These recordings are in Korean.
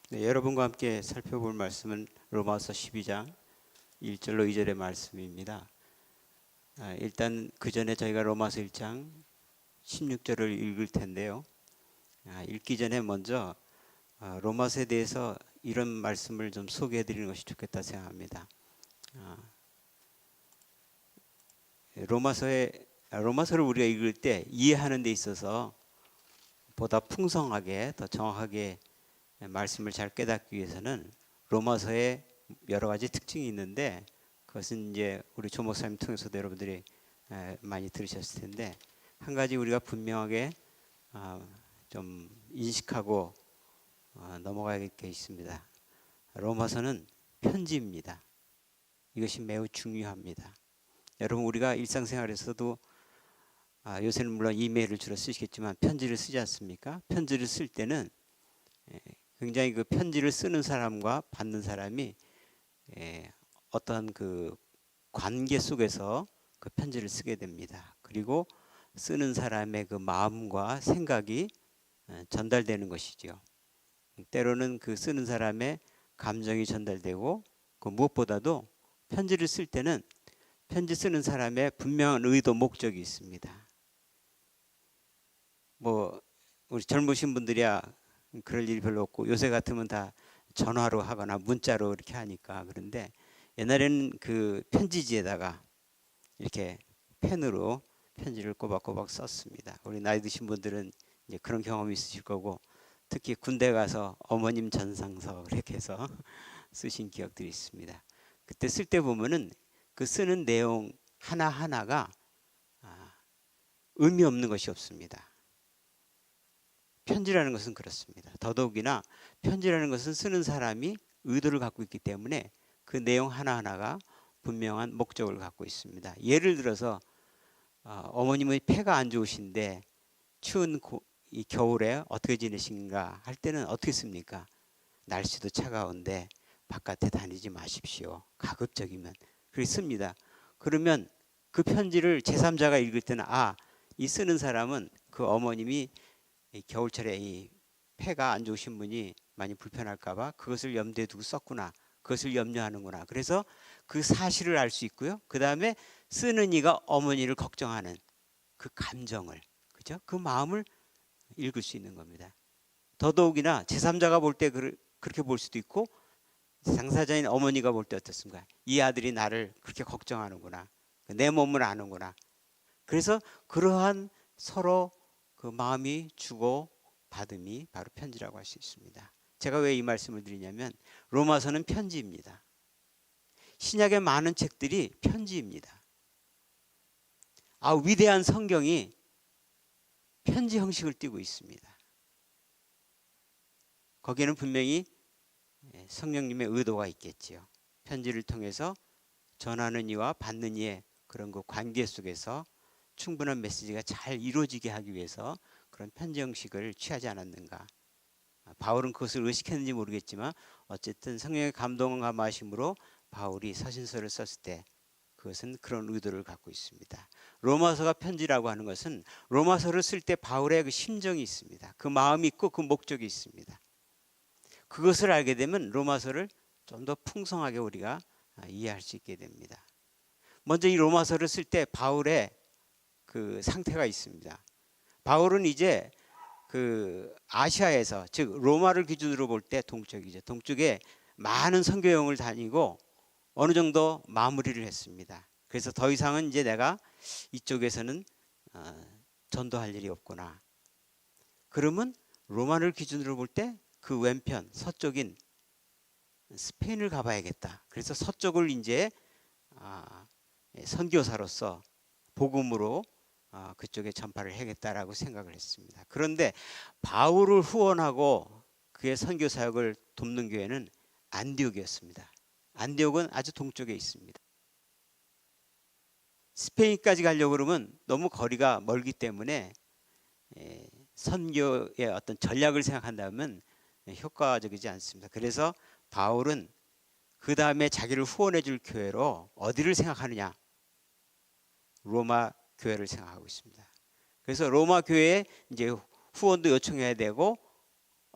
네, 여러분과 함께 살펴볼 말씀은 로마서 12장 1절로 2절의 말씀입니다. 일단 그 전에 저희가 로마서 1장 16절을 읽을 텐데요. 읽기 전에 먼저 로마서에 대해서 이런 말씀을 좀 소개해 드리는 것이 좋겠다 생각합니다. 로마서를 우리가 읽을 때 이해하는 데 있어서 보다 풍성하게 더 정확하게 말씀을 잘 깨닫기 위해서는 로마서에 여러 가지 특징이 있는데, 그것은 이제 우리 조 목사님 통해서도 여러분들이 많이 들으셨을 텐데, 한 가지 우리가 분명하게 좀 인식하고 넘어가야 할 게 있습니다. 로마서는 편지입니다. 이것이 매우 중요합니다. 여러분, 우리가 일상생활에서도 요새는 물론 이메일을 주로 쓰시겠지만 편지를 쓰지 않습니까? 편지를 쓸 때는 굉장히 그 편지를 쓰는 사람과 받는 사람이 어떤 그 관계 속에서 그 편지를 쓰게 됩니다. 그리고 쓰는 사람의 그 마음과 생각이 전달되는 것이죠. 때로는 그 쓰는 사람의 감정이 전달되고, 그 무엇보다도 편지를 쓸 때는 편지 쓰는 사람의 분명한 의도, 목적이 있습니다. 뭐 우리 젊으신 분들이야 그럴 일이 별로 없고, 요새 같으면 다 전화로 하거나 문자로 이렇게 하니까. 그런데 옛날에는 그 편지지에다가 이렇게 펜으로 편지를 꼬박꼬박 썼습니다. 우리 나이 드신 분들은 이제 그런 경험이 있으실 거고, 특히 군대 가서 어머님 전상서 이렇게 해서 쓰신 기억들이 있습니다. 그때 쓸 때 보면은 그 쓰는 내용 하나하나가 의미 없는 것이 없습니다. 편지라는 것은 그렇습니다. 더더욱이나 편지라는 것은 쓰는 사람이 의도를 갖고 있기 때문에 그 내용 하나하나가 분명한 목적을 갖고 있습니다. 예를 들어서 어머님의 폐가 안 좋으신데 추운 이 겨울에 어떻게 지내신가 할 때는 어떻게 씁니까? 날씨도 차가운데 바깥에 다니지 마십시오. 가급적이면 그렇게 씁니다. 그러면 그 편지를 제3자가 읽을 때는 이 쓰는 사람은 그 어머님이 이 겨울철에 이 폐가 안 좋으신 분이 많이 불편할까봐 그것을 염두에 두고 썼구나, 그것을 염려하는구나. 그래서 그 사실을 알 수 있고요. 그 다음에 쓰는 이가 어머니를 걱정하는 그 감정을, 그죠? 그 마음을 읽을 수 있는 겁니다. 더더욱이나 제3자가 볼 때 그렇게 볼 수도 있고, 당사자인 어머니가 볼 때 어떻습니까? 이 아들이 나를 그렇게 걱정하는구나, 내 몸을 아는구나. 그래서 그러한 서로 그 마음이 주고 받음이 바로 편지라고 할 수 있습니다. 제가 왜 이 말씀을 드리냐면, 로마서는 편지입니다. 신약의 많은 책들이 편지입니다. 위대한 성경이 편지 형식을 띠고 있습니다. 거기에는 분명히 성령님의 의도가 있겠지요. 편지를 통해서 전하는 이와 받는 이의 그런 그 관계 속에서 충분한 메시지가 잘 이루어지게 하기 위해서 그런 편지 형식을 취하지 않았는가. 바울은 그것을 의식했는지 모르겠지만 어쨌든 성령의 감동과 감화심으로 바울이 서신서를 썼을 때 그것은 그런 의도를 갖고 있습니다. 로마서가 편지라고 하는 것은 로마서를 쓸 때 바울의 그 심정이 있습니다. 그 마음이 있고 그 목적이 있습니다. 그것을 알게 되면 로마서를 좀 더 풍성하게 우리가 이해할 수 있게 됩니다. 먼저 이 로마서를 쓸 때 바울의 그 상태가 있습니다. 바울은 이제 그 아시아에서, 즉 로마를 기준으로 볼 때 동쪽이죠. 동쪽에 많은 선교여행을 다니고 어느 정도 마무리를 했습니다. 그래서 더 이상은 이제 내가 이쪽에서는 전도할 일이 없구나. 그러면 로마를 기준으로 볼 때 그 왼편 서쪽인 스페인을 가봐야겠다. 그래서 서쪽을 이제 선교사로서 복음으로 그쪽에 전파를 해야겠다라고 생각을 했습니다. 그런데 바울을 후원하고 그의 선교 사역을 돕는 교회는 안디옥이었습니다. 안디옥은 아주 동쪽에 있습니다. 스페인까지 가려고 그러면 너무 거리가 멀기 때문에 선교의 어떤 전략을 생각한다면 효과적이지 않습니다. 그래서 바울은 그 다음에 자기를 후원해 줄 교회로 어디를 생각하느냐? 로마 교회를 생각하고 있습니다. 그래서 로마 교회에 이제 후원도 요청해야 되고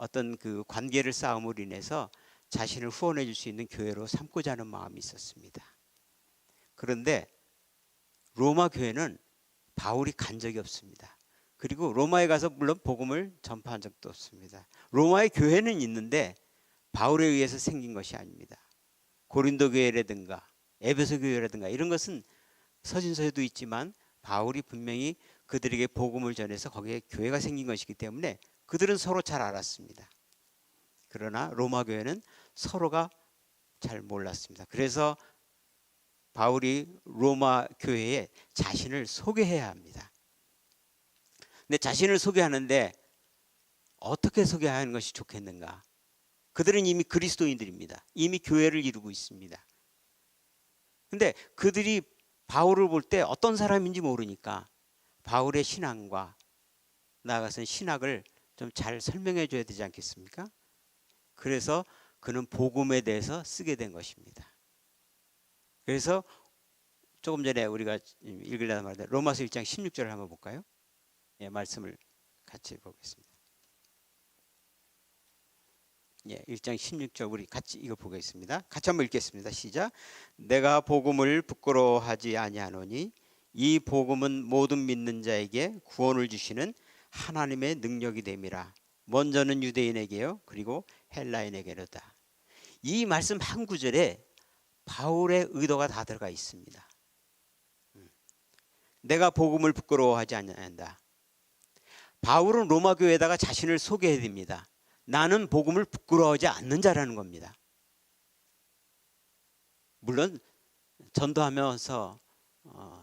어떤 그 관계를 쌓음으로 인해서 자신을 후원해 줄 수 있는 교회로 삼고자 하는 마음이 있었습니다. 그런데 로마 교회는 바울이 간 적이 없습니다. 그리고 로마에 가서 물론 복음을 전파한 적도 없습니다. 로마의 교회는 있는데 바울에 의해서 생긴 것이 아닙니다. 고린도 교회라든가 에베소 교회라든가 이런 것은 서신서에도 있지만 바울이 분명히 그들에게 복음을 전해서 거기에 교회가 생긴 것이기 때문에 그들은 서로 잘 알았습니다. 그러나 로마 교회는 서로가 잘 몰랐습니다. 그래서 바울이 로마 교회에 자신을 소개해야 합니다. 근데 자신을 소개하는데 어떻게 소개하는 것이 좋겠는가? 그들은 이미 그리스도인들입니다. 이미 교회를 이루고 있습니다. 근데 그들이 바울을 볼 때 어떤 사람인지 모르니까 바울의 신앙과 나아가서는 신학을 좀 잘 설명해 줘야 되지 않겠습니까? 그래서 그는 복음에 대해서 쓰게 된 것입니다. 그래서 조금 전에 우리가 읽으려다 말다 로마서 1장 16절을 한번 볼까요? 예, 말씀을 같이 보겠습니다. 예, 1장 16절 우리 같이 이거 보겠습니다. 같이 한번 읽겠습니다. 시작. 내가 복음을 부끄러워하지 아니하노니 이 복음은 모든 믿는 자에게 구원을 주시는 하나님의 능력이 됨이라. 먼저는 유대인에게요, 그리고 헬라인에게로다. 이 말씀 한 구절에 바울의 의도가 다 들어가 있습니다. 내가 복음을 부끄러워하지 않는다. 바울은 로마 교회에다가 자신을 소개해야 됩니다. 나는 복음을 부끄러워하지 않는 자라는 겁니다. 물론 전도하면서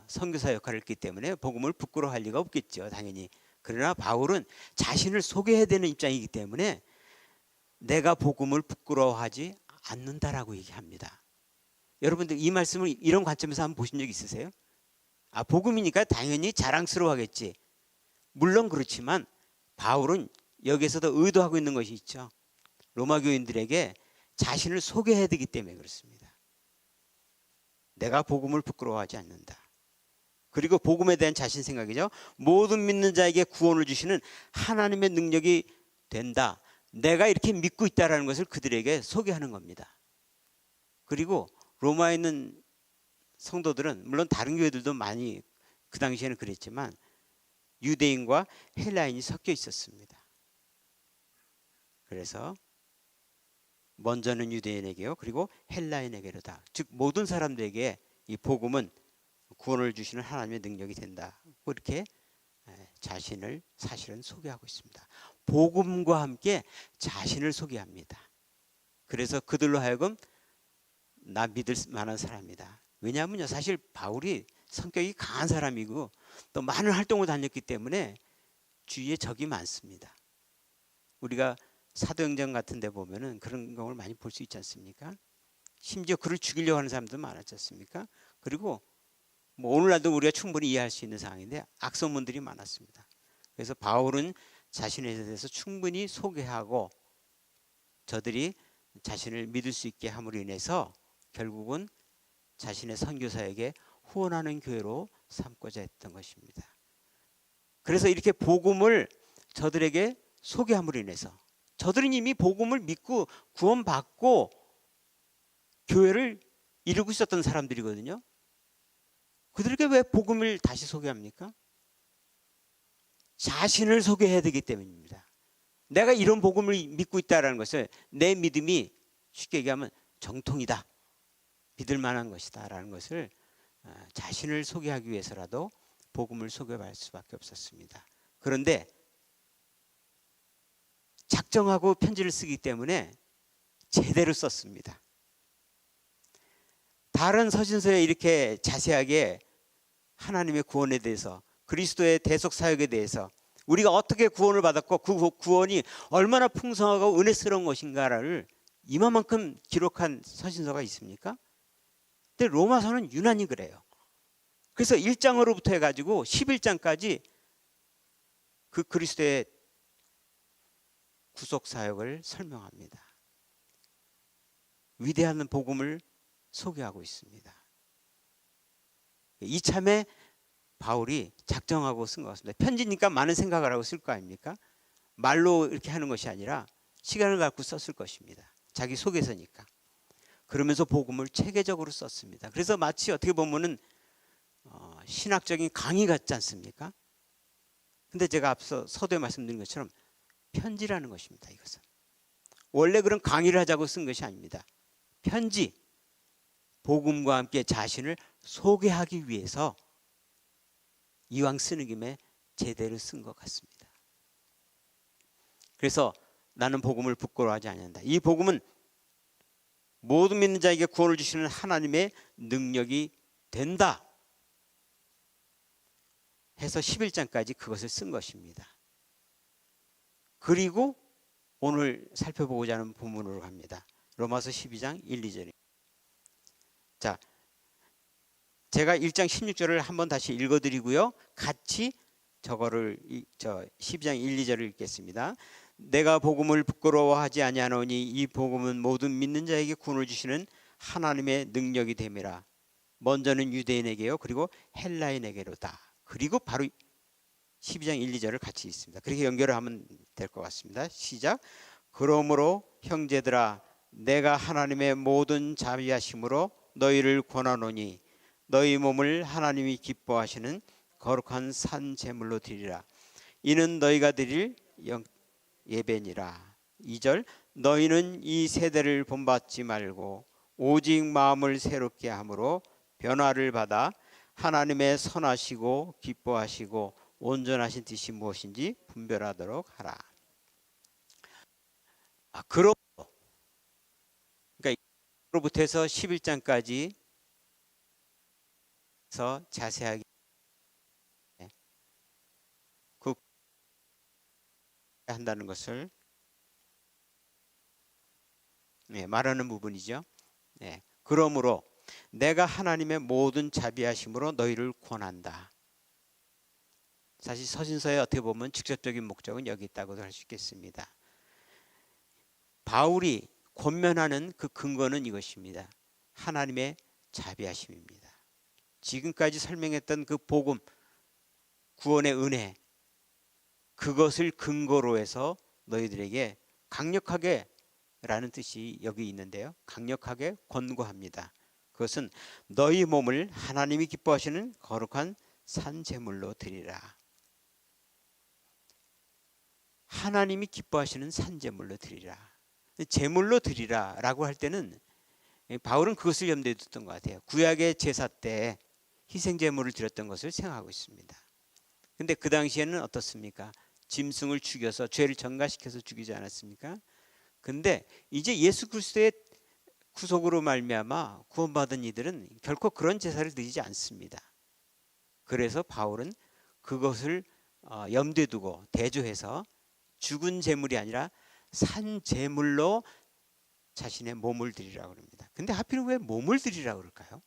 선교사 역할을 했기 때문에 복음을 부끄러워할 리가 없겠죠, 당연히. 그러나 바울은 자신을 소개해야 되는 입장이기 때문에 내가 복음을 부끄러워하지 않는다라고 얘기합니다. 여러분들 이 말씀을 이런 관점에서 한번 보신 적 있으세요? 아, 복음이니까 당연히 자랑스러워하겠지. 물론 그렇지만 바울은 여기에서도 의도하고 있는 것이 있죠. 로마 교인들에게 자신을 소개해야 되기 때문에 그렇습니다. 내가 복음을 부끄러워하지 않는다. 그리고 복음에 대한 자신 생각이죠. 모든 믿는 자에게 구원을 주시는 하나님의 능력이 된다. 내가 이렇게 믿고 있다는 것을 그들에게 소개하는 겁니다. 그리고 로마에 있는 성도들은 물론 다른 교회들도 많이 그 당시에는 그랬지만 유대인과 헬라인이 섞여 있었습니다. 그래서 먼저는 유대인에게요, 그리고 헬라인에게로다. 즉 모든 사람들에게 이 복음은 구원을 주시는 하나님의 능력이 된다. 이렇게 자신을 사실은 소개하고 있습니다. 복음과 함께 자신을 소개합니다. 그래서 그들로 하여금 나 믿을 만한 사람이다. 왜냐하면요, 사실 바울이 성격이 강한 사람이고 또 많은 활동을 다녔기 때문에 주위에 적이 많습니다. 우리가 사도행전 같은 데 보면은 그런 경우를 많이 볼 수 있지 않습니까? 심지어 그를 죽이려고 하는 사람도 많았지 않습니까? 그리고 뭐 오늘날도 우리가 충분히 이해할 수 있는 상황인데 악소문들이 많았습니다. 그래서 바울은 자신에 대해서 충분히 소개하고 저들이 자신을 믿을 수 있게 함으로 인해서 결국은 자신의 선교사에게 후원하는 교회로 삼고자 했던 것입니다. 그래서 이렇게 복음을 저들에게 소개함으로 인해서 저들은 이미 복음을 믿고 구원받고 교회를 이루고 있었던 사람들이거든요. 그들에게 왜 복음을 다시 소개합니까? 자신을 소개해야 되기 때문입니다. 내가 이런 복음을 믿고 있다는 것을, 내 믿음이 쉽게 얘기하면 정통이다, 믿을 만한 것이다 라는 것을 자신을 소개하기 위해서라도 복음을 소개할 수밖에 없었습니다. 그런데 작정하고 편지를 쓰기 때문에 제대로 썼습니다. 다른 서신서에 이렇게 자세하게 하나님의 구원에 대해서, 그리스도의 대속 사역에 대해서, 우리가 어떻게 구원을 받았고 그 구원이 얼마나 풍성하고 은혜스러운 것인가를 이만큼 기록한 서신서가 있습니까? 근데 로마서는 유난히 그래요. 그래서 1장으로부터 해가지고 11장까지 그 그리스도의 구속 사역을 설명합니다. 위대한 복음을 소개하고 있습니다. 이참에 바울이 작정하고 쓴 것 같습니다. 편지니까 많은 생각을 하고 쓸 거 아닙니까? 말로 이렇게 하는 것이 아니라 시간을 갖고 썼을 것입니다. 자기 속에서니까. 그러면서 복음을 체계적으로 썼습니다. 그래서 마치 어떻게 보면은 신학적인 강의 같지 않습니까? 근데 제가 앞서 서두에 말씀드린 것처럼 편지라는 것입니다. 이것은 원래 그런 강의를 하자고 쓴 것이 아닙니다. 편지, 복음과 함께 자신을 소개하기 위해서 이왕 쓰는 김에 제대로 쓴 것 같습니다. 그래서 나는 복음을 부끄러워하지 않는다. 이 복음은 모든 믿는 자에게 구원을 주시는 하나님의 능력이 된다 해서 11장까지 그것을 쓴 것입니다. 그리고 오늘 살펴보고자 하는 본문으로 갑니다. 로마서 12장 1, 2절입니다. 자, 제가 1장 16절을 한번 다시 읽어드리고요. 같이 저거를 12장 1, 2절을 읽겠습니다. 내가 복음을 부끄러워하지 아니하노니 이 복음은 모든 믿는 자에게 구원을 주시는 하나님의 능력이 됨이라. 먼저는 유대인에게요, 그리고 헬라인에게로다. 그리고 바로 12장 1, 2절을 같이 읽습니다. 그렇게 연결을 하면 될 것 같습니다. 시작. 그러므로 형제들아 내가 하나님의 모든 자비하심으로 너희를 권하노니 너희 몸을 하나님이 기뻐하시는 거룩한 산 제물로 드리라. 이는 너희가 드릴 예배니라. 2절. 너희는 이 세대를 본받지 말고 오직 마음을 새롭게 함으로 변화를 받아 하나님의 선하시고 기뻐하시고 온전하신 뜻이 무엇인지 분별하도록 하라. 그로부터 해서 11장까지 자세하게 한다는 것을 말하는 부분이죠. 그러므로 내가 하나님의 모든 자비하심으로 너희를 권한다. 사실 서신서에 어떻게 보면 직접적인 목적은 여기 있다고도 할 수 있겠습니다. 바울이 권면하는 그 근거는 이것입니다. 하나님의 자비하심입니다. 지금까지 설명했던 그 복음, 구원의 은혜, 그것을 근거로 해서 너희들에게 강력하게 라는 뜻이 여기 있는데요. 강력하게 권고합니다. 그것은 너희 몸을 하나님이 기뻐하시는 거룩한 산 제물로 드리라. 하나님이 기뻐하시는 산 제물로 드리라. 제물로 드리라 라고 할 때는 바울은 그것을 염두에 뒀던 것 같아요. 구약의 제사 때 희생 제물을 드렸던 것을 생각하고 있습니다. 근데 그 당시에는 어떻습니까? 짐승을 죽여서 죄를 전가시켜서 죽이지 않았습니까? 근데 이제 예수 그리스도의 구속으로 말미암아 구원받은 이들은 결코 그런 제사를 드리지 않습니다. 그래서 바울은 그것을 염두에 두고 대조해서 죽은 제물이 아니라 산 제물로 자신의 몸을 드리라고 합니다. 근데 하필 왜 몸을 드리라고 그럴까요?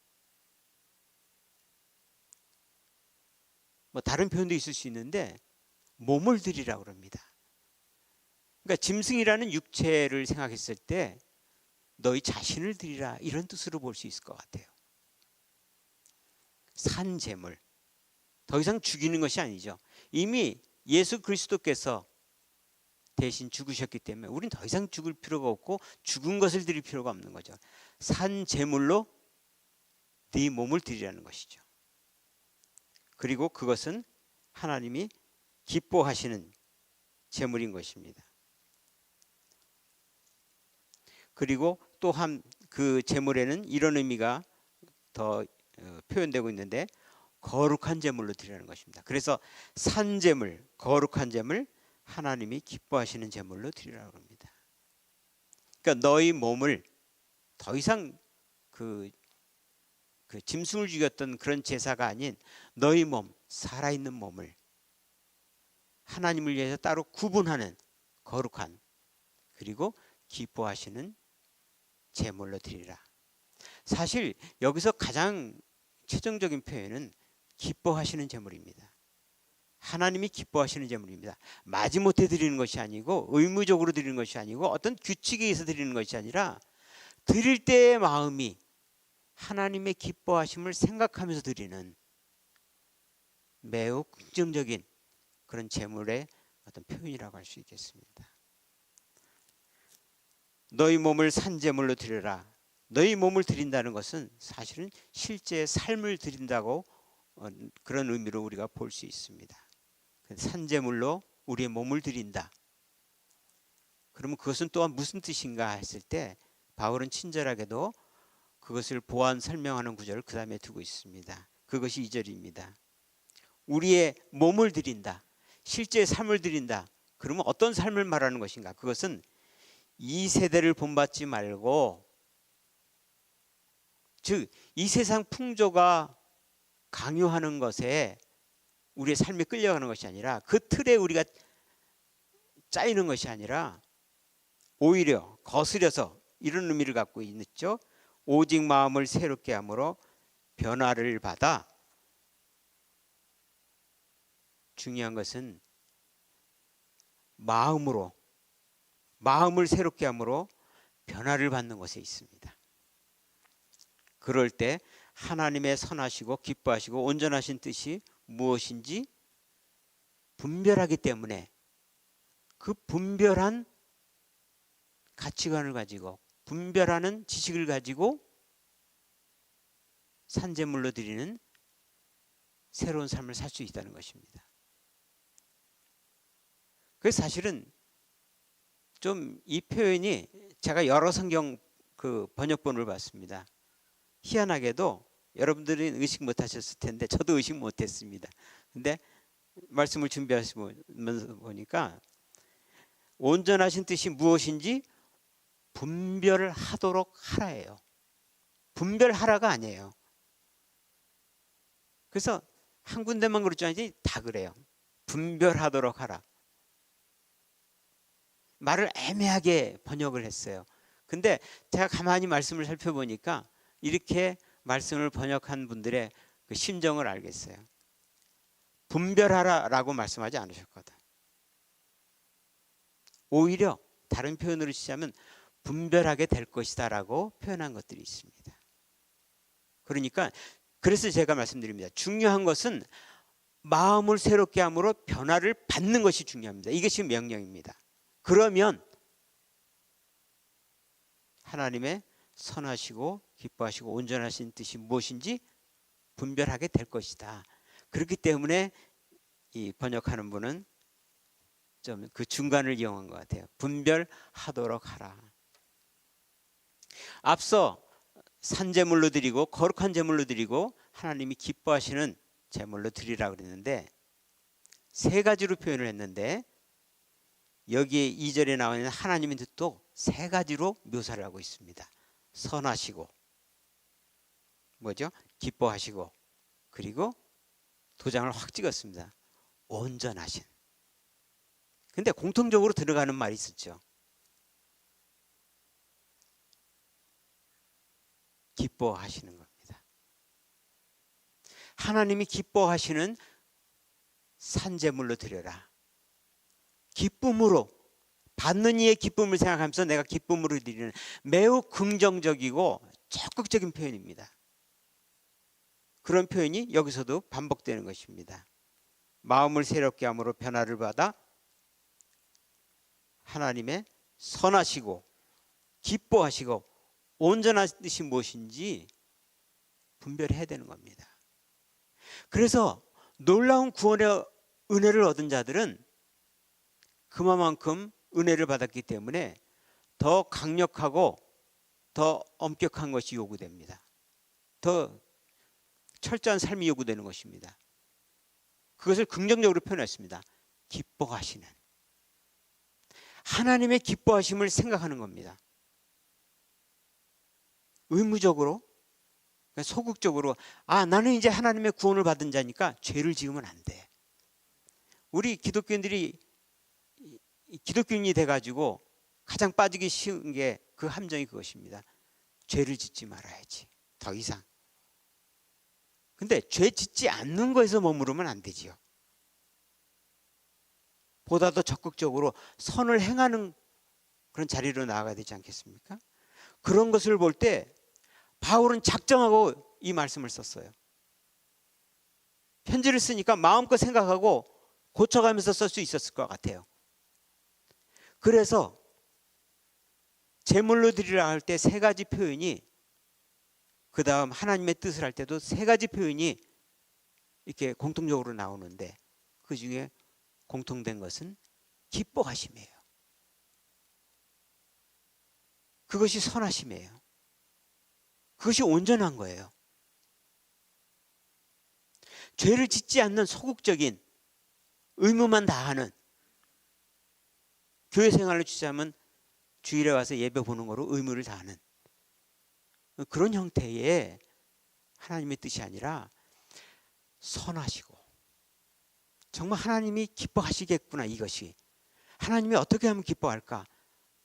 뭐 다른 표현도 있을 수 있는데 몸을 드리라고 합니다. 그러니까 짐승이라는 육체를 생각했을 때 너희 자신을 드리라 이런 뜻으로 볼 수 있을 것 같아요. 산 제물. 더 이상 죽이는 것이 아니죠. 이미 예수 그리스도께서 대신 죽으셨기 때문에 우리는 더 이상 죽을 필요가 없고 죽은 것을 드릴 필요가 없는 거죠. 산 제물로 네 몸을 드리라는 것이죠. 그리고 그것은 하나님이 기뻐하시는 제물인 것입니다. 그리고 또한 그 제물에는 이런 의미가 더 표현되고 있는데 거룩한 제물로 드리라는 것입니다. 그래서 산 제물, 거룩한 제물, 하나님이 기뻐하시는 제물로 드리라고 합니다. 그러니까 너희 몸을 더 이상 그 짐승을 죽였던 그런 제사가 아닌 너희 몸, 살아있는 몸을 하나님을 위해서 따로 구분하는 거룩한 그리고 기뻐하시는 제물로 드리라. 사실 여기서 가장 최종적인 표현은 기뻐하시는 제물입니다. 하나님이 기뻐하시는 제물입니다. 마지못해 드리는 것이 아니고 의무적으로 드리는 것이 아니고 어떤 규칙에 의해서 드리는 것이 아니라 드릴 때의 마음이 하나님의 기뻐하심을 생각하면서 드리는 매우 긍정적인 그런 제물의 어떤 표현이라고 할 수 있겠습니다. 너희 몸을 산제물로 드려라. 너희 몸을 드린다는 것은 사실은 실제 삶을 드린다고 그런 의미로 우리가 볼 수 있습니다. 산제물로 우리의 몸을 드린다. 그러면 그것은 또한 무슨 뜻인가 했을 때 바울은 친절하게도 그것을 보완 설명하는 구절을 그 다음에 두고 있습니다. 그것이 2절입니다. 우리의 몸을 드린다. 실제 삶을 드린다. 그러면 어떤 삶을 말하는 것인가? 그것은 이 세대를 본받지 말고, 즉 이 세상 풍조가 강요하는 것에 우리의 삶이 끌려가는 것이 아니라, 그 틀에 우리가 짜이는 것이 아니라 오히려 거스려서 이런 의미를 갖고 있죠. 오직 마음을 새롭게 함으로 변화를 받아. 중요한 것은 마음을 새롭게 함으로 변화를 받는 것에 있습니다. 그럴 때 하나님의 선하시고 기뻐하시고 온전하신 뜻이 무엇인지 분별하기 때문에 그 분별한 가치관을 가지고 분별하는 지식을 가지고 산제물로 드리는 새로운 삶을 살 수 있다는 것입니다. 그래서 사실은 좀 이 표현이, 제가 여러 성경 그 번역본을 봤습니다. 희한하게도 여러분들은 의식 못하셨을 텐데 저도 의식 못했습니다. 근데 말씀을 준비하시면서 보니까 온전하신 뜻이 무엇인지 분별하도록 하라예요. 분별하라가 아니에요. 그래서 한 군데만 그렇지 않지 다 그래요. 분별하도록 하라. 말을 애매하게 번역을 했어요. 근데 제가 가만히 말씀을 살펴보니까 이렇게 말씀을 번역한 분들의 그 심정을 알겠어요. 분별하라라고 말씀하지 않으셨거든. 오히려 다른 표현으로 치자면 분별하게 될 것이다 라고 표현한 것들이 있습니다. 그러니까 그래서 제가 말씀드립니다. 중요한 것은 마음을 새롭게 함으로 변화를 받는 것이 중요합니다. 이것이 명령입니다. 그러면 하나님의 선하시고 기뻐하시고 온전하신 뜻이 무엇인지 분별하게 될 것이다. 그렇기 때문에 이 번역하는 분은 좀 그 중간을 이용한 것 같아요. 분별하도록 하라. 앞서 산제물로 드리고 거룩한 제물로 드리고 하나님이 기뻐하시는 제물로 드리라고 그랬는데 세 가지로 표현을 했는데 여기에 2절에 나와 있는 하나님의 뜻도 세 가지로 묘사를 하고 있습니다. 선하시고 뭐죠? 기뻐하시고 그리고 도장을 확 찍었습니다. 온전하신. 근데 공통적으로 들어가는 말이 있었죠. 기뻐하시는 겁니다. 하나님이 기뻐하시는 산제물로 드려라. 기쁨으로 받는 이의 기쁨을 생각하면서 내가 기쁨으로 드리는 매우 긍정적이고 적극적인 표현입니다. 그런 표현이 여기서도 반복되는 것입니다. 마음을 새롭게 함으로 변화를 받아 하나님의 선하시고 기뻐하시고 온전한 뜻이 무엇인지 분별해야 되는 겁니다. 그래서 놀라운 구원의 은혜를 얻은 자들은 그만큼 은혜를 받았기 때문에 더 강력하고 더 엄격한 것이 요구됩니다. 더 철저한 삶이 요구되는 것입니다. 그것을 긍정적으로 표현했습니다. 기뻐하시는. 하나님의 기뻐하심을 생각하는 겁니다. 의무적으로, 소극적으로 나는 이제 하나님의 구원을 받은 자니까 죄를 지으면 안 돼. 우리 기독교인들이 기독교인이 돼가지고 가장 빠지기 쉬운 게 그 함정이 그것입니다. 죄를 짓지 말아야지. 더 이상. 근데 죄 짓지 않는 거에서 머무르면 안 되지요. 보다 더 적극적으로 선을 행하는 그런 자리로 나아가야 되지 않겠습니까? 그런 것을 볼 때 바울은 작정하고 이 말씀을 썼어요. 편지를 쓰니까 마음껏 생각하고 고쳐가면서 쓸 수 있었을 것 같아요. 그래서 제물로 드리라 할 때 세 가지 표현이, 그 다음 하나님의 뜻을 할 때도 세 가지 표현이 이렇게 공통적으로 나오는데, 그 중에 공통된 것은 기뻐하심이에요. 그것이 선하심이에요. 그것이 온전한 거예요. 죄를 짓지 않는 소극적인 의무만 다하는, 교회 생활을 취하면 주일에 와서 예배 보는 거로 의무를 다하는 그런 형태의 하나님의 뜻이 아니라, 선하시고 정말 하나님이 기뻐하시겠구나, 이것이 하나님이 어떻게 하면 기뻐할까,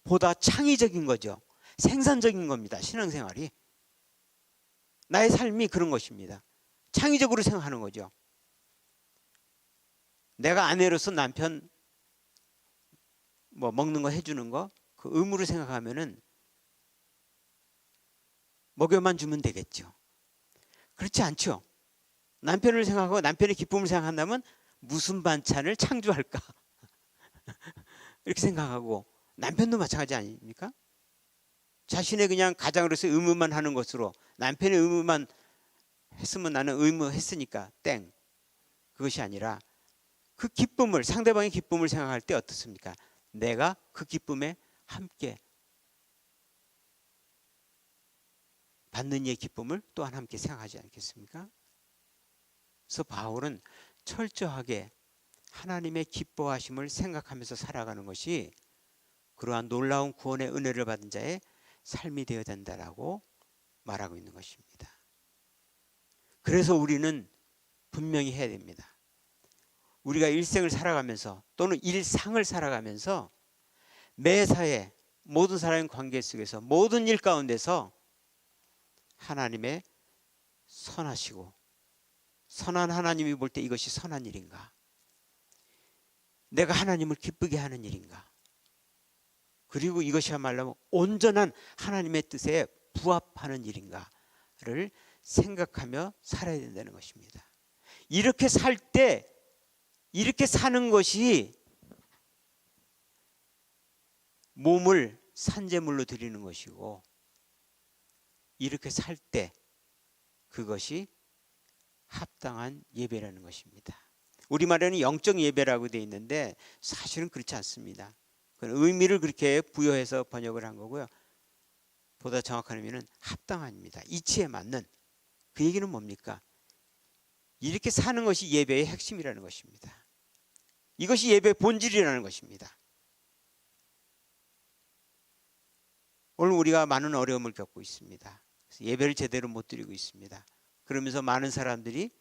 보다 창의적인 거죠. 생산적인 겁니다. 신앙생활이, 나의 삶이 그런 것입니다. 창의적으로 생각하는 거죠. 내가 아내로서 남편 뭐 먹는 거 해주는 거, 그 의무를 생각하면은 먹여만 주면 되겠죠. 그렇지 않죠. 남편을 생각하고 남편의 기쁨을 생각한다면 무슨 반찬을 창조할까 이렇게 생각하고, 남편도 마찬가지 아닙니까? 자신의 그냥 가장으로서 의무만 하는 것으로, 남편의 의무만 했으면 나는 의무 했으니까 땡, 그것이 아니라 그 기쁨을, 상대방의 기쁨을 생각할 때 어떻습니까? 내가 그 기쁨에 함께 받는 이의 기쁨을 또한 함께 생각하지 않겠습니까? 그래서 바울은 철저하게 하나님의 기뻐하심을 생각하면서 살아가는 것이 그러한 놀라운 구원의 은혜를 받은 자의 삶이 되어야 된다라고 말하고 있는 것입니다. 그래서 우리는 분명히 해야 됩니다. 우리가 일생을 살아가면서 또는 일상을 살아가면서 매사에 모든 사람의 관계 속에서, 모든 일 가운데서 하나님의 선하시고 선한 하나님이 볼 때 이것이 선한 일인가, 내가 하나님을 기쁘게 하는 일인가, 그리고 이것이야말로 온전한 하나님의 뜻에 부합하는 일인가를 생각하며 살아야 된다는 것입니다. 이렇게 살 때, 이렇게 사는 것이 몸을 산제물로 드리는 것이고, 이렇게 살 때 그것이 합당한 예배라는 것입니다. 우리말에는 영적 예배라고 되어 있는데 사실은 그렇지 않습니다. 의미를 그렇게 부여해서 번역을 한 거고요. 보다 정확한 의미는 합당합니다. 이치에 맞는. 그 얘기는 뭡니까? 이렇게 사는 것이 예배의 핵심이라는 것입니다. 이것이 예배의 본질이라는 것입니다. 오늘 우리가 많은 어려움을 겪고 있습니다. 예배를 제대로 못 드리고 있습니다. 그러면서 많은 사람들이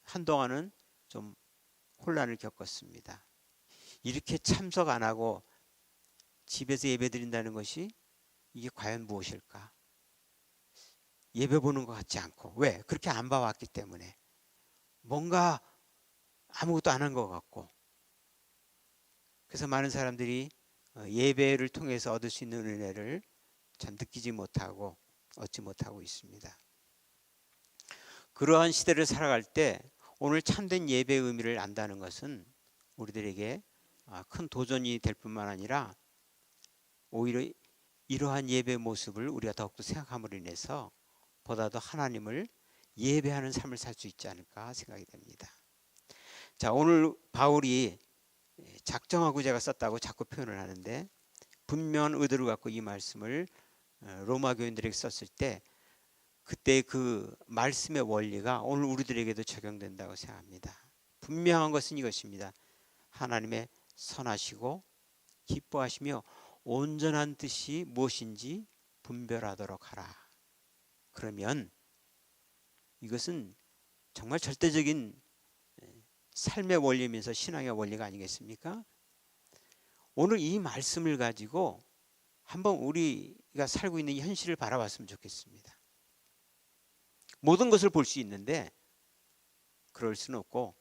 한동안은 좀 혼란을 겪었습니다. 이렇게 참석 안 하고 집에서 예배 드린다는 것이 이게 과연 무엇일까? 예배 보는 것 같지 않고, 왜? 그렇게 안 봐왔기 때문에 뭔가 아무것도 안 한 것 같고, 그래서 많은 사람들이 예배를 통해서 얻을 수 있는 은혜를 참 느끼지 못하고 얻지 못하고 있습니다. 그러한 시대를 살아갈 때 오늘 참된 예배의 의미를 안다는 것은 우리들에게 큰 도전이 될 뿐만 아니라 오히려 이러한 예배의 모습을 우리가 더욱더 생각함으로 인해서 보다 더 하나님을 예배하는 삶을 살 수 있지 않을까 생각이 됩니다. 자, 오늘 바울이 작정하고 제가 썼다고 자꾸 표현을 하는데, 분명한 의도를 갖고 이 말씀을 로마 교인들에게 썼을 때 그때 그 말씀의 원리가 오늘 우리들에게도 적용된다고 생각합니다. 분명한 것은 이것입니다. 하나님의 선하시고 기뻐하시며 온전한 뜻이 무엇인지 분별하도록 하라. 그러면 이것은 정말 절대적인 삶의 원리면서 신앙의 원리가 아니겠습니까? 오늘 이 말씀을 가지고 한번 우리가 살고 있는 이 현실을 바라봤으면 좋겠습니다. 모든 것을 볼 수 있는데 그럴 수는 없고,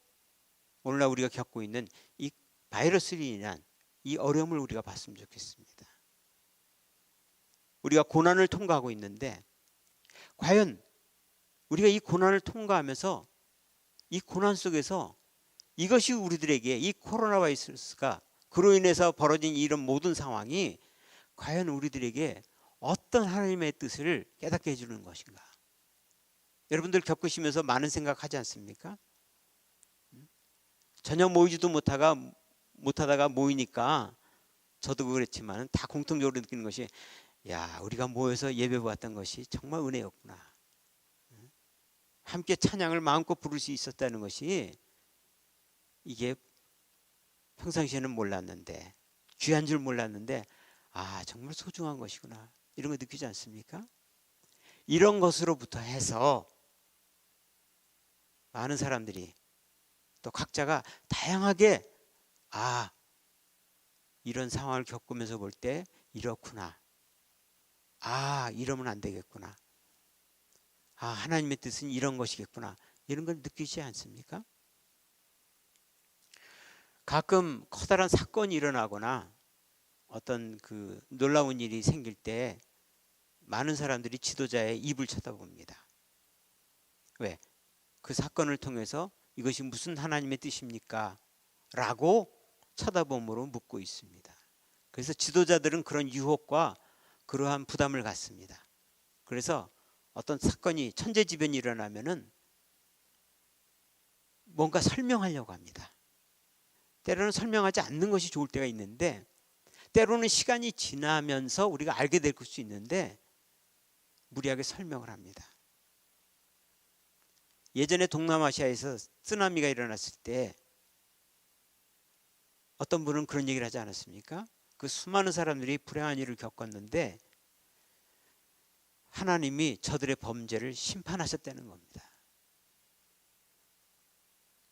오늘날 우리가 겪고 있는 이 바이러스로 인한 이 어려움을 우리가 봤으면 좋겠습니다. 우리가 고난을 통과하고 있는데 과연 우리가 이 고난을 통과하면서 이 고난 속에서 이것이 우리들에게, 이 코로나 바이러스가 그로 인해서 벌어진 이런 모든 상황이 과연 우리들에게 어떤 하나님의 뜻을 깨닫게 해주는 것인가? 여러분들 겪으시면서 많은 생각하지 않습니까? 전혀 모이지도 못하다가 모이니까 저도 그랬지만 다 공통적으로 느끼는 것이, 야, 우리가 모여서 예배 보았던 것이 정말 은혜였구나. 함께 찬양을 마음껏 부를 수 있었다는 것이, 이게 평상시에는 몰랐는데, 귀한 줄 몰랐는데, 아, 정말 소중한 것이구나, 이런 거 느끼지 않습니까? 이런 것으로부터 해서 많은 사람들이 또 각자가 다양하게, 아, 이런 상황을 겪으면서 볼 때 이렇구나, 아, 이러면 안 되겠구나, 아, 하나님의 뜻은 이런 것이겠구나, 이런 걸 느끼지 않습니까? 가끔 커다란 사건이 일어나거나 어떤 그 놀라운 일이 생길 때 많은 사람들이 지도자의 입을 쳐다봅니다. 왜? 그 사건을 통해서 이것이 무슨 하나님의 뜻입니까? 라고 쳐다봄으로 묻고 있습니다. 그래서 지도자들은 그런 유혹과 그러한 부담을 갖습니다. 그래서 어떤 사건이, 천재지변이 일어나면은 뭔가 설명하려고 합니다. 때로는 설명하지 않는 것이 좋을 때가 있는데, 때로는 시간이 지나면서 우리가 알게 될 수 있는데 무리하게 설명을 합니다. 예전에 동남아시아에서 쓰나미가 일어났을 때 어떤 분은 그런 얘기를 하지 않았습니까? 그 수많은 사람들이 불행한 일을 겪었는데 하나님이 저들의 범죄를 심판하셨다는 겁니다.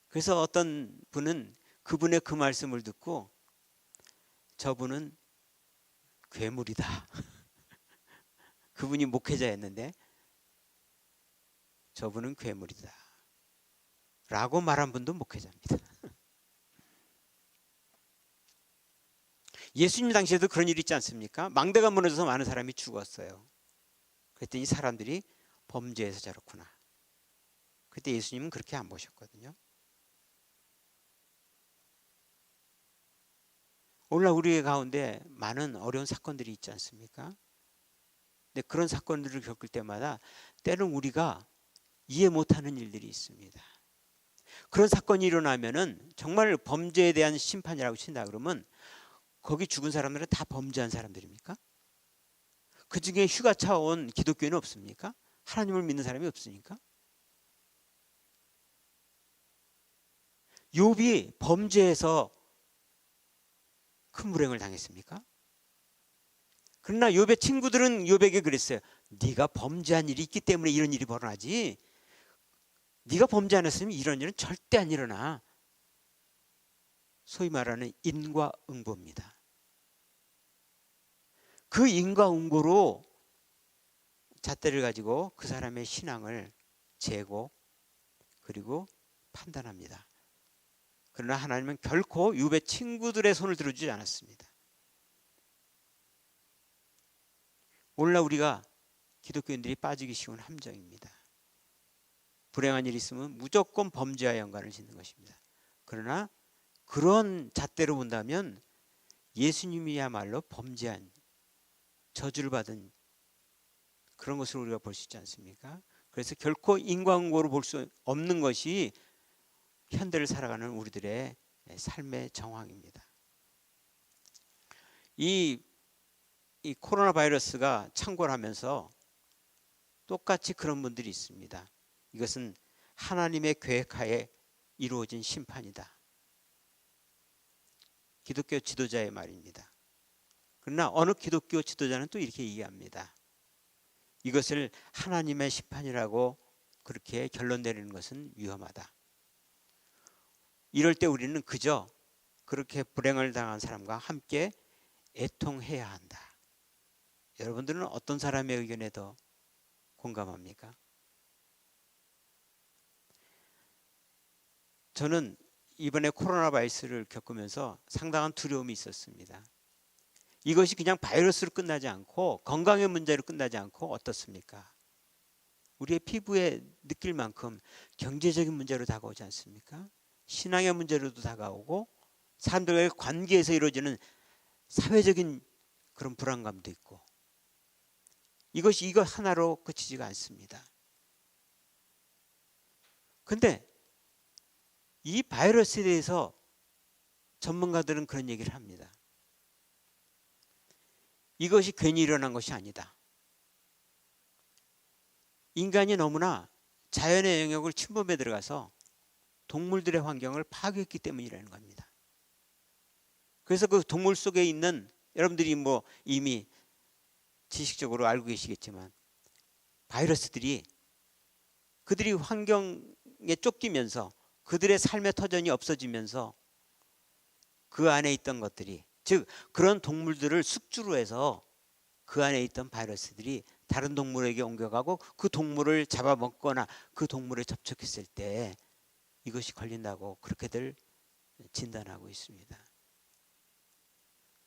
그래서 어떤 분은 그분의 그 말씀을 듣고, 저분은 괴물이다. 그분이 목회자였는데 저분은 괴물이다 라고 말한 분도 목회자입니다. 예수님 당시에도 그런 일이 있지 않습니까? 망대가 무너져서 많은 사람이 죽었어요. 그랬더니 사람들이 범죄해서 저렇구나. 그때 예수님은 그렇게 안 보셨거든요. 오늘날 우리 가운데 많은 어려운 사건들이 있지 않습니까? 근데 그런 사건들을 겪을 때마다 때로는 우리가 이해 못하는 일들이 있습니다. 그런 사건이 일어나면은 정말 범죄에 대한 심판이라고 친다 그러면 거기 죽은 사람들은 다 범죄한 사람들입니까? 그 중에 휴가차 온 기독교인은 없습니까? 하나님을 믿는 사람이 없으니까? 욥이 범죄해서 큰 불행을 당했습니까? 그러나 욥의 친구들은 욥에게 그랬어요. 네가 범죄한 일이 있기 때문에 이런 일이 벌어나지, 네가 범죄 안 했으면 이런 일은 절대 안 일어나. 소위 말하는 인과응보입니다. 그 인과응보로 잣대를 가지고 그 사람의 신앙을 재고 그리고 판단합니다. 그러나 하나님은 결코 욥의 친구들의 손을 들어주지 않았습니다. 오늘날 우리가 기독교인들이 빠지기 쉬운 함정입니다. 불행한 일이 있으면 무조건 범죄와 연관을 짓는 것입니다. 그러나 그런 잣대로 본다면 예수님이야말로 범죄한, 저주를 받은 그런 것을 우리가 볼 수 있지 않습니까? 그래서 결코 인과응보로 볼 수 없는 것이 현대를 살아가는 우리들의 삶의 정황입니다. 이 코로나 바이러스가 창궐하면서 똑같이 그런 분들이 있습니다. 이것은 하나님의 계획하에 이루어진 심판이다. 기독교 지도자의 말입니다. 그러나 어느 기독교 지도자는 또 이렇게 이해합니다. 이것을 하나님의 심판이라고 그렇게 결론 내리는 것은 위험하다. 이럴 때 우리는 그저 그렇게 불행을 당한 사람과 함께 애통해야 한다. 여러분들은 어떤 사람의 의견에 더 공감합니까? 저는 이번에 코로나 바이러스를 겪으면서 상당한 두려움이 있었습니다. 이것이 그냥 바이러스로 끝나지 않고 건강의 문제로 끝나지 않고 어떻습니까? 우리의 피부에 느낄 만큼 경제적인 문제로 다가오지 않습니까? 신앙의 문제로도 다가오고 사람들과의 관계에서 이루어지는 사회적인 그런 불안감도 있고, 이것이 이것 하나로 그치지가 않습니다. 근데 이 바이러스에 대해서 전문가들은 그런 얘기를 합니다. 이것이 괜히 일어난 것이 아니다. 인간이 너무나 자연의 영역을 침범해 들어가서 동물들의 환경을 파괴했기 때문이라는 겁니다. 그래서 그 동물 속에 있는, 여러분들이 뭐 이미 지식적으로 알고 계시겠지만, 바이러스들이 그들이 환경에 쫓기면서 그들의 삶의 터전이 없어지면서 그 안에 있던 것들이, 즉 그런 동물들을 숙주로 해서 그 안에 있던 바이러스들이 다른 동물에게 옮겨가고 그 동물을 잡아먹거나 그 동물에 접촉했을 때 이것이 걸린다고 그렇게들 진단하고 있습니다.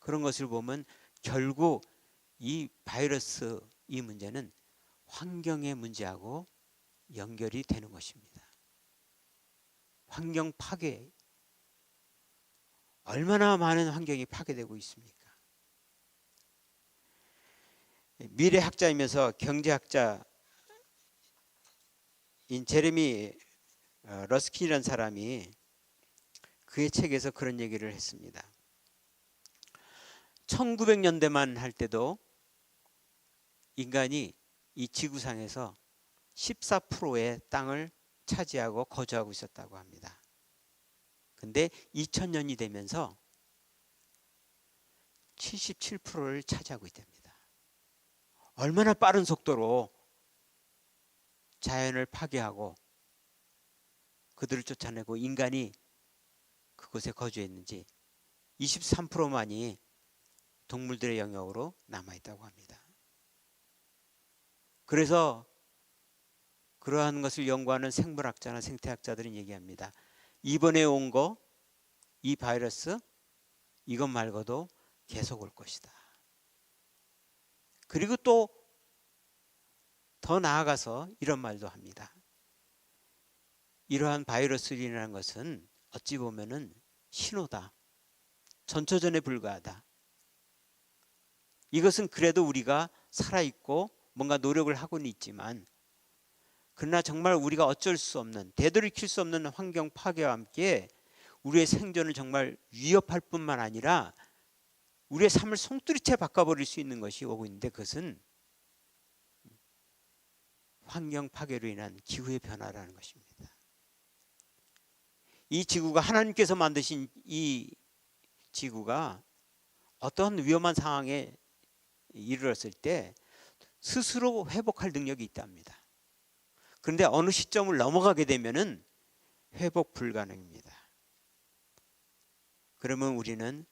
그런 것을 보면 결국 이 바이러스, 이 문제는 환경의 문제하고 연결이 되는 것입니다. 환경 파괴, 얼마나 많은 환경이 파괴되고 있습니까? 미래학자이면서 경제학자인 제레미 러스킨이라는 사람이 그의 책에서 그런 얘기를 했습니다. 1900년대만 할 때도 인간이 이 지구상에서 14%의 땅을 차지하고 거주하고 있었다고 합니다. 근데 2000년이 되면서 77%를 차지하고 있답니다. 얼마나 빠른 속도로 자연을 파괴하고 그들을 쫓아내고 인간이 그곳에 거주했는지 23%만이 동물들의 영역으로 남아있다고 합니다. 그래서 그러한 것을 연구하는 생물학자나 생태학자들은 얘기합니다. 이번에 온 거, 이 바이러스, 이것 말고도 계속 올 것이다. 그리고 또 더 나아가서 이런 말도 합니다. 이러한 바이러스라는 것은 어찌 보면은 신호다. 전초전에 불과하다. 이것은 그래도 우리가 살아있고 뭔가 노력을 하고는 있지만, 그러나 정말 우리가 어쩔 수 없는, 되돌이킬 수 없는 환경 파괴와 함께 우리의 생존을 정말 위협할 뿐만 아니라 우리의 삶을 송두리째 바꿔버릴 수 있는 것이 오고 있는데, 그것은 환경 파괴로 인한 기후의 변화라는 것입니다. 이 지구가, 하나님께서 만드신 이 지구가 어떤 위험한 상황에 이르렀을 때 스스로 회복할 능력이 있답니다. 그런데 어느 시점을 넘어가게 되면은 회복 불가능입니다. 그러면 우리는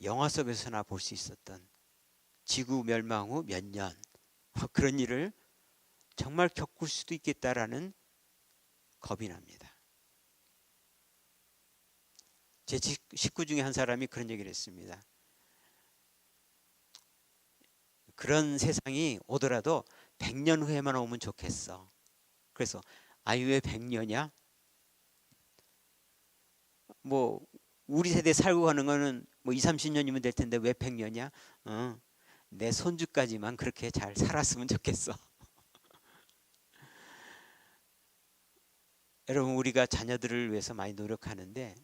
영화 속에서나 볼 수 있었던 지구 멸망 후 몇 년, 그런 일을 정말 겪을 수도 있겠다라는 겁이 납니다. 제 식구 중에 한 사람이 그런 얘기를 했습니다. 그런 세상이 오더라도 100년 후에만 오면 좋겠어. 그래서 아유, 왜 100년이야? 뭐 우리 세대 살고 가는 거는 뭐 20, 30년이면 될 텐데 왜 100년이야? 내 손주까지만 그렇게 잘 살았으면 좋겠어. 여러분, 우리가 자녀들을 위해서 많이 노력하는데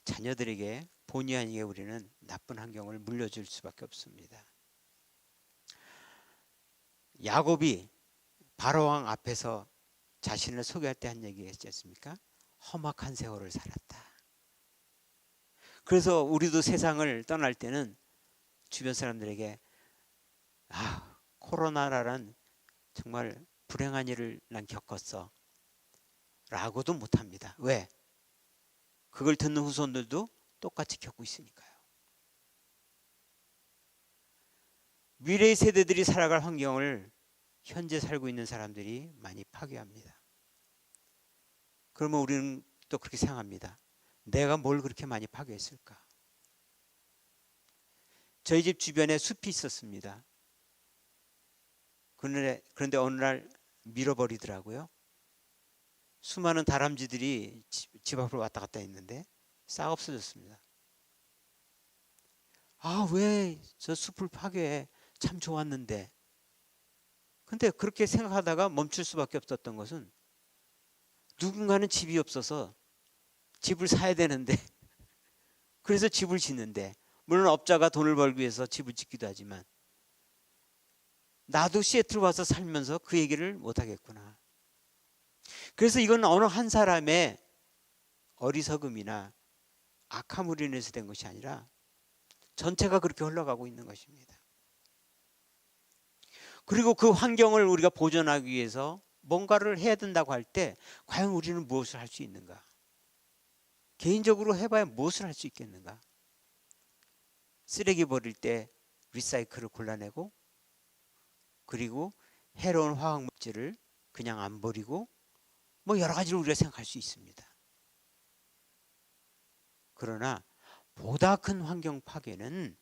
자녀들에게 본의 아니게 우리는 나쁜 환경을 물려줄 수밖에 없습니다. 야곱이 바로왕 앞에서 자신을 소개할 때 한 얘기 했지 않습니까? 험악한 세월을 살았다. 그래서 우리도 세상을 떠날 때는 주변 사람들에게 코로나라는 정말 불행한 일을 난 겪었어 라고도 못합니다. 왜? 그걸 듣는 후손들도 똑같이 겪고 있으니까요. 미래의 세대들이 살아갈 환경을 현재 살고 있는 사람들이 많이 파괴합니다. 그러면 우리는 또 그렇게 생각합니다. 내가 뭘 그렇게 많이 파괴했을까? 저희 집 주변에 숲이 있었습니다. 그런데 어느 날 밀어버리더라고요. 수많은 다람쥐들이 집 앞으로 왔다 갔다 했는데 싹 없어졌습니다. 왜 저 숲을 파괴해? 참 좋았는데. 근데 그렇게 생각하다가 멈출 수밖에 없었던 것은 누군가는 집이 없어서 집을 사야 되는데 그래서 집을 짓는데, 물론 업자가 돈을 벌기 위해서 집을 짓기도 하지만 나도 시애틀 와서 살면서 그 얘기를 못하겠구나. 그래서 이건 어느 한 사람의 어리석음이나 악함으로 인해서 된 것이 아니라 전체가 그렇게 흘러가고 있는 것입니다. 그리고 그 환경을 우리가 보존하기 위해서 뭔가를 해야 된다고 할 때 과연 우리는 무엇을 할 수 있는가? 개인적으로 해봐야 무엇을 할 수 있겠는가? 쓰레기 버릴 때 리사이클을 골라내고, 그리고 해로운 화학물질을 그냥 안 버리고, 뭐 여러 가지를 우리가 생각할 수 있습니다. 그러나 보다 큰 환경 파괴는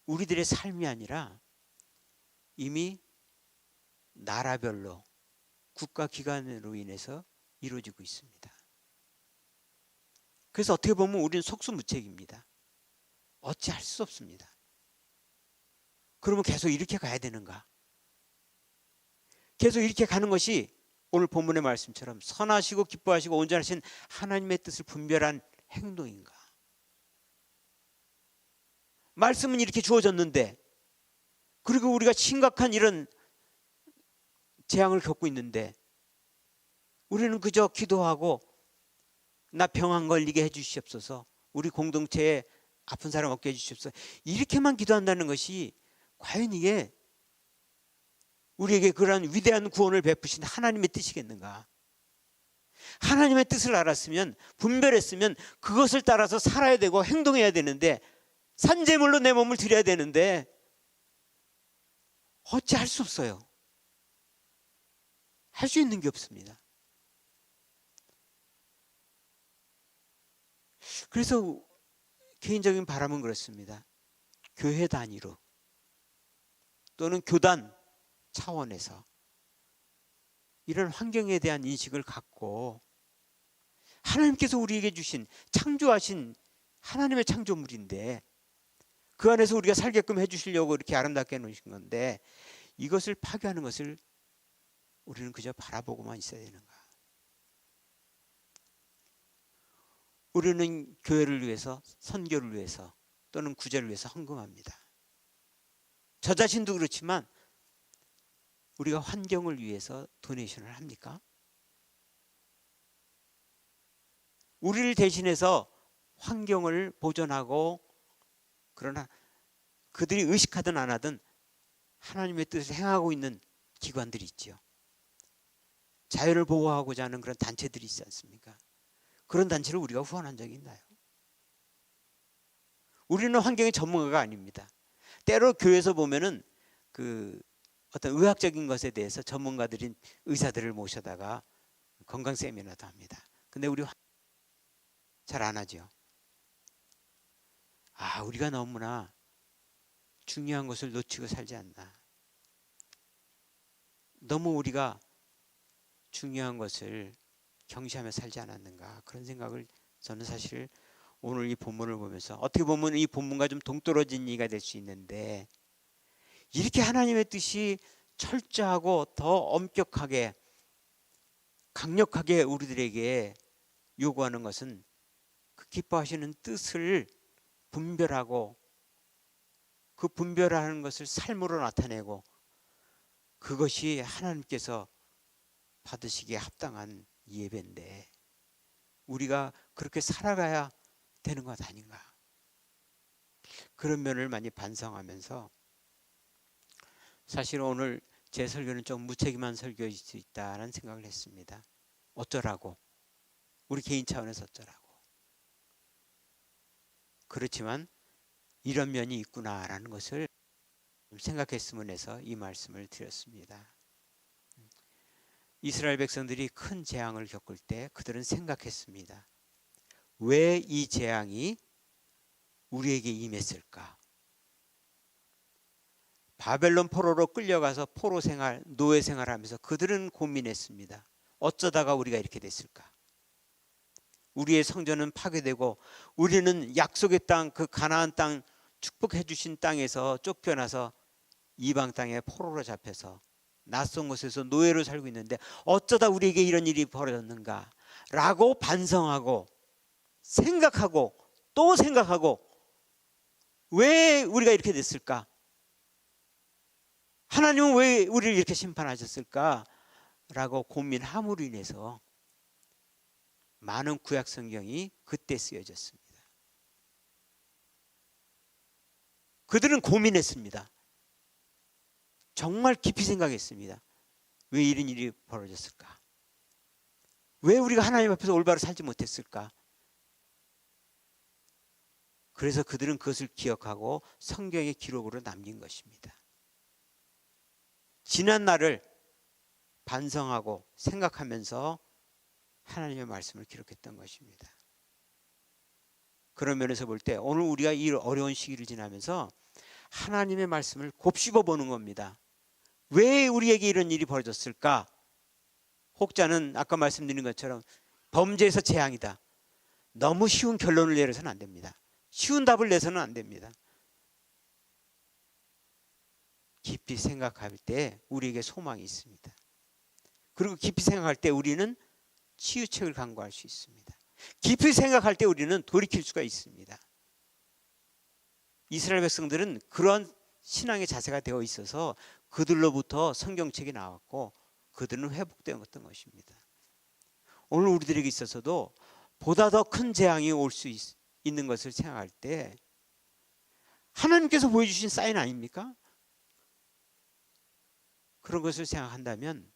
우리들의 삶이 아니라 이미 나라별로, 국가기관으로 인해서 이루어지고 있습니다. 그래서 어떻게 보면 우리는 속수무책입니다. 어찌할 수 없습니다. 그러면 계속 이렇게 가야 되는가? 계속 이렇게 가는 것이 오늘 본문의 말씀처럼 선하시고 기뻐하시고 온전하신 하나님의 뜻을 분별한 행동인가? 말씀은 이렇게 주어졌는데, 그리고 우리가 심각한 이런 재앙을 겪고 있는데 우리는 그저 기도하고 나 병 안 걸리게 해주시옵소서, 우리 공동체에 아픈 사람 없게 해주시옵소서, 이렇게만 기도한다는 것이 과연 이게 우리에게 그러한 위대한 구원을 베푸신 하나님의 뜻이겠는가? 하나님의 뜻을 알았으면, 분별했으면 그것을 따라서 살아야 되고 행동해야 되는데, 산재물로 내 몸을 드려야 되는데 어찌할 수 없어요. 할 수 있는 게 없습니다. 그래서 개인적인 바람은 그렇습니다. 교회 단위로 또는 교단 차원에서 이런 환경에 대한 인식을 갖고, 하나님께서 우리에게 주신, 창조하신 하나님의 창조물인데 그 안에서 우리가 살게끔 해주시려고 이렇게 아름답게 해놓으신 건데, 이것을 파괴하는 것을 우리는 그저 바라보고만 있어야 되는가? 우리는 교회를 위해서, 선교를 위해서 또는 구제를 위해서 헌금합니다. 저 자신도 그렇지만 우리가 환경을 위해서 도네이션을 합니까? 우리를 대신해서 환경을 보존하고, 그러나 그들이 의식하든 안 하든 하나님의 뜻을 행하고 있는 기관들이 있죠. 자연을 보호하고자 하는 그런 단체들이 있지 않습니까? 그런 단체를 우리가 후원한 적이 있나요? 우리는 환경의 전문가가 아닙니다. 때로 교회에서 보면은 그 어떤 의학적인 것에 대해서 전문가들인 의사들을 모셔다가 건강 세미나도 합니다. 근데 우리 잘 안 하죠. 우리가 너무나 중요한 것을 놓치고 살지 않나. 너무 우리가 중요한 것을 경시하며 살지 않았는가, 그런 생각을 저는 사실 오늘 이 본문을 보면서, 어떻게 보면 이 본문과 좀 동떨어진 얘기가 될 수 있는데, 이렇게 하나님의 뜻이 철저하고 더 엄격하게 강력하게 우리들에게 요구하는 것은 그 기뻐하시는 뜻을 분별하고, 그 분별하는 것을 삶으로 나타내고, 그것이 하나님께서 받으시기에 합당한 예배인데 우리가 그렇게 살아가야 되는 것 아닌가, 그런 면을 많이 반성하면서, 사실 오늘 제 설교는 좀 무책임한 설교일 수 있다는 생각을 했습니다. 어쩌라고, 우리 개인 차원에서 어쩌라고. 그렇지만 이런 면이 있구나라는 것을 생각했으면 해서 이 말씀을 드렸습니다. 이스라엘 백성들이 큰 재앙을 겪을 때 그들은 생각했습니다. 왜 이 재앙이 우리에게 임했을까? 바벨론 포로로 끌려가서 포로 생활, 노예 생활하면서 그들은 고민했습니다. 어쩌다가 우리가 이렇게 됐을까? 우리의 성전은 파괴되고 우리는 약속의 땅, 그 가나안 땅 축복해 주신 땅에서 쫓겨나서 이방 땅에 포로로 잡혀서 낯선 곳에서 노예로 살고 있는데 어쩌다 우리에게 이런 일이 벌어졌는가 라고 반성하고 생각하고 또 생각하고 왜 우리가 이렇게 됐을까? 하나님은 왜 우리를 이렇게 심판하셨을까? 라고 고민함으로 인해서 많은 구약 성경이 그때 쓰여졌습니다. 그들은 고민했습니다. 정말 깊이 생각했습니다. 왜 이런 일이 벌어졌을까? 왜 우리가 하나님 앞에서 올바로 살지 못했을까? 그래서 그들은 그것을 기억하고 성경의 기록으로 남긴 것입니다. 지난 날을 반성하고 생각하면서 하나님의 말씀을 기록했던 것입니다. 그런 면에서 볼 때 오늘 우리가 이 어려운 시기를 지나면서 하나님의 말씀을 곱씹어 보는 겁니다. 왜 우리에게 이런 일이 벌어졌을까? 혹자는 아까 말씀드린 것처럼 범죄에서 재앙이다. 너무 쉬운 결론을 내려서는 안 됩니다. 쉬운 답을 내서는 안 됩니다. 깊이 생각할 때 우리에게 소망이 있습니다. 그리고 깊이 생각할 때 우리는 치유책을 강구할 수 있습니다. 깊이 생각할 때 우리는 돌이킬 수가 있습니다. 이스라엘 백성들은 그런 신앙의 자세가 되어 있어서 그들로부터 성경책이 나왔고 그들은 회복되었던 것입니다. 오늘 우리들에게 있어서도 보다 더 큰 재앙이 올 수 있는 것을 생각할 때 하나님께서 보여주신 사인 아닙니까? 그런 것을 생각한다면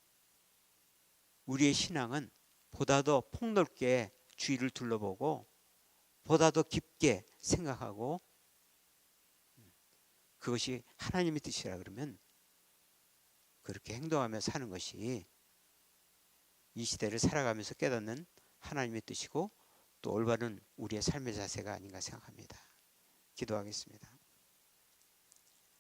우리의 신앙은 보다 더 폭넓게 주위를 둘러보고 보다 더 깊게 생각하고 그것이 하나님의 뜻이라 그러면 그렇게 행동하며 사는 것이 이 시대를 살아가면서 깨닫는 하나님의 뜻이고 또 올바른 우리의 삶의 자세가 아닌가 생각합니다. 기도하겠습니다.